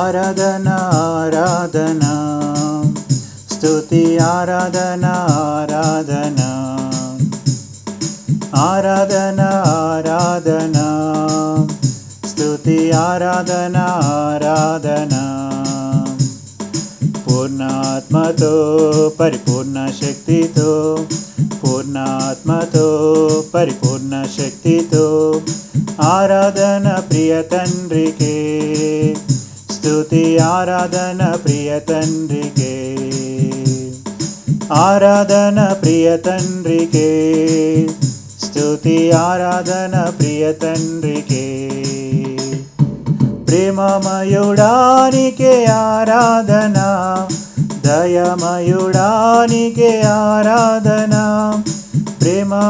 ఆరాధన ఆరాధన స్తుతి ఆరాధన ఆరాధన ఆరాధన ఆరాధన స్తుతి ఆరాధన ఆరాధన పూర్ణాత్మతో పరిపూర్ణ శక్తితో పూర్ణాత్మతో పరిపూర్ణ శక్తితో ఆరాధన ప్రియ తండ్రికే స్తుతి ఆరాధన ప్రియ తండ్రికే ఆరాధన ప్రియ తండ్రికే స్తుతి ఆరాధన ప్రియ తండ్రికే ప్రేమమయుడానికే ఆరాధన దయమయుడానికే ఆరాధన ప్రేమమయుడానికే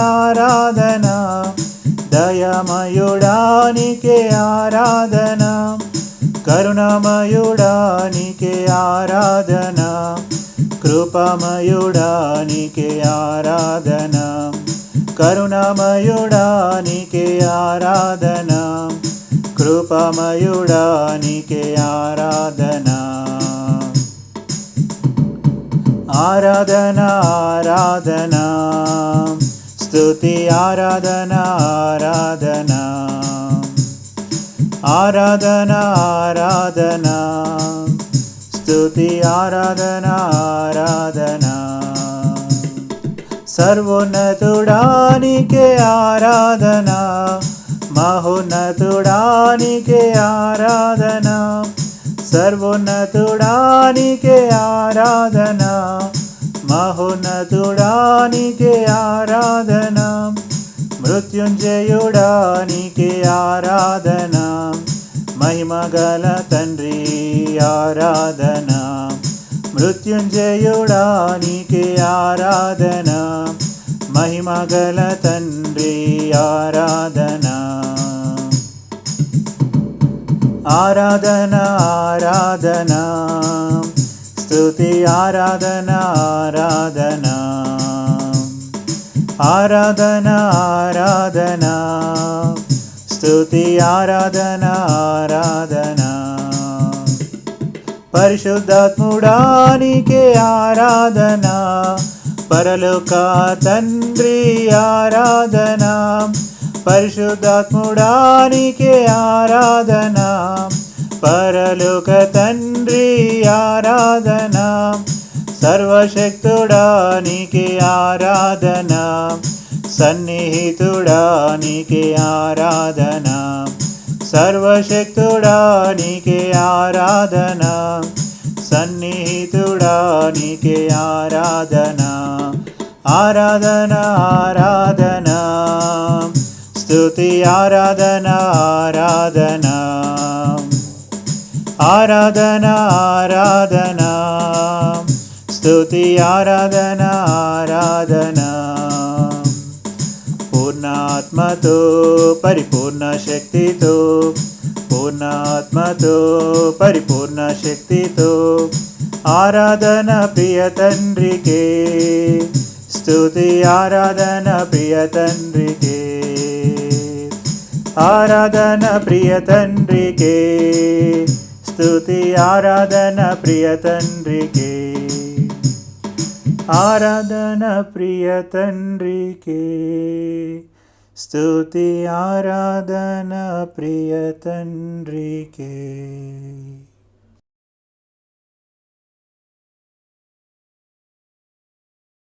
ఆరాధన దయమయుడానికే ఆరాధన కరుణమయుడానికే ఆరాధన కృపమయుడానికే ఆరాధన కరుణమయుడానికే ఆరాధన కృపమయుడానికే ఆరాధన ఆరాధన ఆరాధన స్తుతి ఆరాధన ఆరాధన ఆరాధన ఆరాధన స్తుతి ఆరాధన ఆరాధన సర్వోన్నతుడానికే ఆరాధన మహోన్నతుడానికే ఆరాధన సర్వోన్నతుడానికే ఆరాధన మహోన్నతుడానికే ఆరాధన మృత్యుంజయుడానికే ఆరాధన మహిమగల తండ్రి ఆరాధన మృత్యుంజయుడానికే ఆరాధన మహిమగల తండ్రి ఆరాధన ఆరాధన ఆరాధన స్తుతి ఆరాధన ఆరాధన ఆరాధన ఆరాధన స్తుతి ఆరాధన ఆరాధన పరిశుద్ధాత్ముడానికే ఆరాధన పరలోక తండ్రి ఆరాధన పరిశుద్ధాత్ముడానికే ఆరాధన పరలోక తండ్రి ఆరాధన సర్వశక్తుడానికే ఆరాధన సన్నిహితుడానికే ఆరాధన సర్వశక్తుడానికే ఆరాధన సన్నిహితుడానికే ఆరాధన ఆరాధన ఆరాధన స్తుతి ఆరాధన ఆరాధన ఆరాధన ఆరాధన స్తుతి ఆరాధన ఆరాధన పూర్ణాత్మతో పరిపూర్ణ శక్తితో పూర్ణాత్మతో పరిపూర్ణ శక్తితో ఆరాధన ప్రియ తండ్రికే స్తుతి ఆరాధన ప్రియ తండ్రికే ఆరాధన ప్రియ తండ్రికే స్తుతి ఆరాధన ప్రియ తండ్రికే ఆరాధన ప్రియ తండ్రికే స్తుతి ఆరాధన ప్రియ తండ్రికే